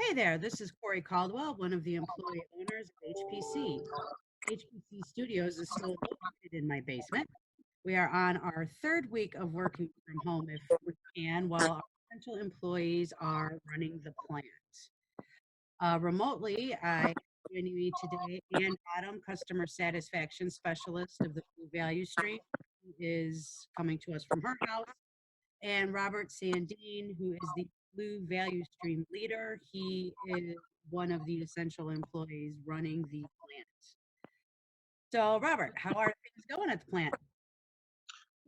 Hey there, this is Corey Caldwell, one of the employee owners of HPC. HPC Studios is still located in my basement. We are on our third week of working from home if we can, while our potential employees are running the plant. Remotely, I joining me today, Ann Adam, customer satisfaction specialist of the Blue Value Stream, who is coming to us from her house, and Robert Sandine, who is the Blue Value Stream leader. He is one of the essential employees running the plant. So, Robert, how are things going at the plant?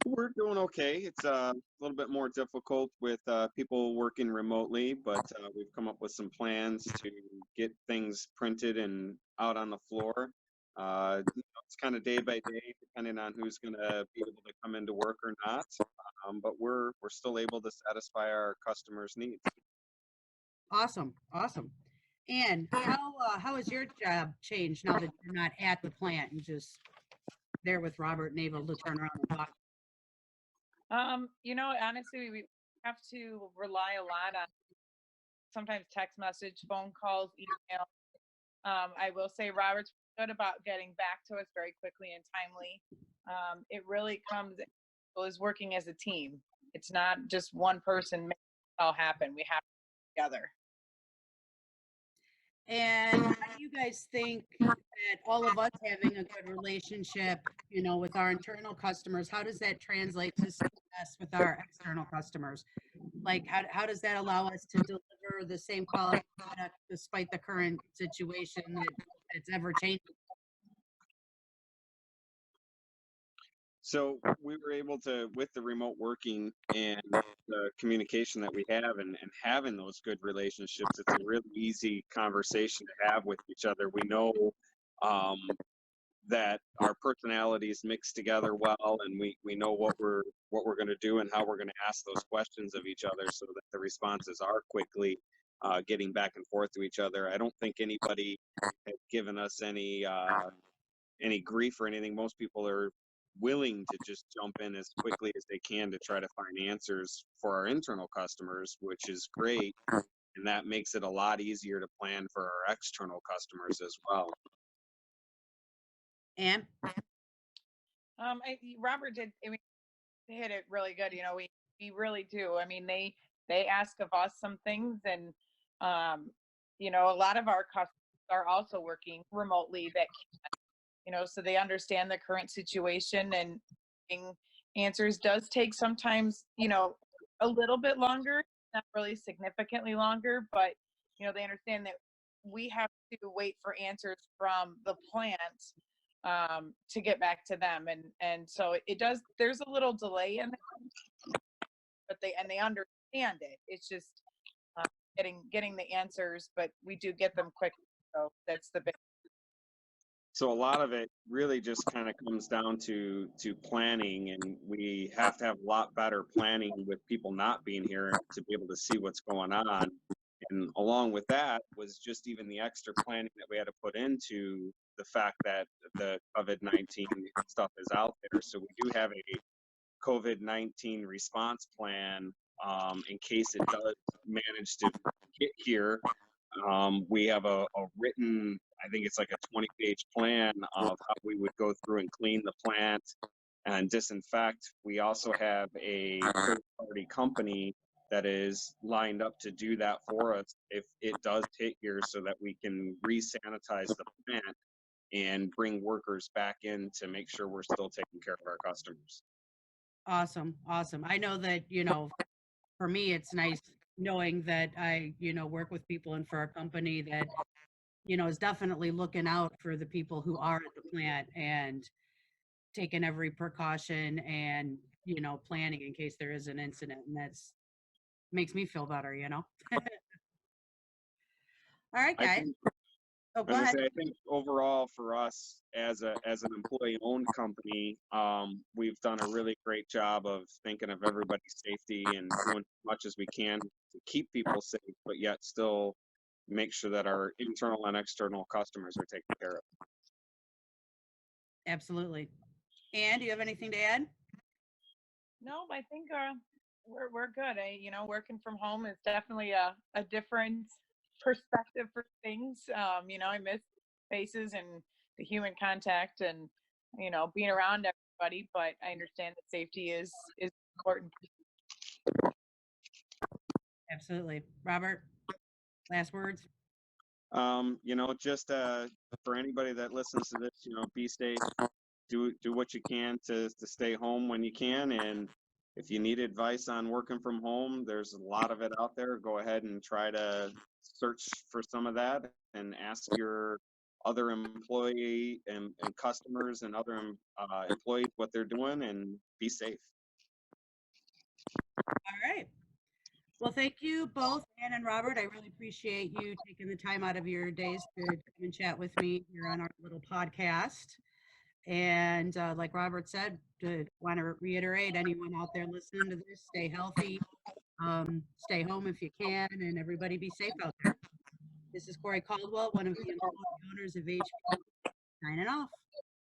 We're doing okay. It's a little bit more difficult with people working remotely, but we've come up with some plans to get things printed and out on the floor. It's kind of day by day, depending on who's going to be able to come into work or not. But we're still able to satisfy our customers' needs. Awesome, awesome. And how has your job changed now that you're not at the plant and just there with Robert and able to turn around and talk? Honestly, we have to rely a lot on sometimes text message, phone calls, email. I will say Robert's good about getting back to us very quickly and timely. It really is working as a team. It's not just one person making it all happen. We have to work together. And how do you guys think that all of us having a good relationship, with our internal customers, how does that translate to success with our external customers? Like, how does that allow us to deliver the same quality product despite the current situation that's ever changing? So we were able to, with the remote working and the communication that we have and having those good relationships, it's a really easy conversation to have with each other. We know that our personalities mix together well, and we know what we're going to do and how we're going to ask those questions of each other so that the responses are quickly getting back and forth to each other. I don't think anybody has given us any grief or anything. Most people are willing to just jump in as quickly as they can to try to find answers for our internal customers, which is great. And that makes it a lot easier to plan for our external customers as well. And Robert did. I mean, they hit it really good. We really do. I mean, they ask of us some things, and a lot of our customers are also working remotely that can, so they understand the current situation, and getting answers does take sometimes, a little bit longer, not really significantly longer, but they understand that we have to wait for answers from the plant to get back to them, and so it does. There's a little delay in it, but they understand it. It's just getting the answers, but we do get them quick. So that's the big. So a lot of it really just kind of comes down to planning, and we have to have a lot better planning with people not being here to be able to see what's going on. And along with that was just even the extra planning that we had to put into the fact that the COVID-19 stuff is out there. So we do have a COVID-19 response plan in case it does manage to get here. We have a written, I think it's like a 20-page plan of how we would go through and clean the plant and disinfect. We also have a third-party company that is lined up to do that for us if it does hit here, so that we can re-sanitize the plant and bring workers back in to make sure we're still taking care of our customers. awesome, awesome. I know that, for me, it's nice knowing that I, work with people and for a company that, is definitely looking out for the people who are at the plant and taking every precaution and, planning in case there is an incident. And that's makes me feel better, All right, guys. Oh, go ahead. I think overall for us as an employee-owned company, we've done a really great job of thinking of everybody's safety and doing as much as we can to keep people safe, but yet still make sure that our internal and external customers are taken care of. Absolutely. And do you have anything to add? No, I think we're good. Working from home is definitely a different perspective for things. I miss faces and the human contact and, being around everybody, but I understand that safety is important. Absolutely. Robert, last words? Just for anybody that listens to this, be safe, do what you can to stay home when you can, and if you need advice on working from home, there's a lot of it out there. Go ahead and try to search for some of that and ask your other employee and customers and other employees what they're doing, and be safe. All right. Well, thank you both, Ann and Robert. I really appreciate you taking the time out of your days to come and chat with me here on our little podcast. And like Robert said, want to reiterate, anyone out there listening to this, stay healthy, stay home if you can, and everybody be safe out there. This is Corey Caldwell, one of the owners of HPC, signing off.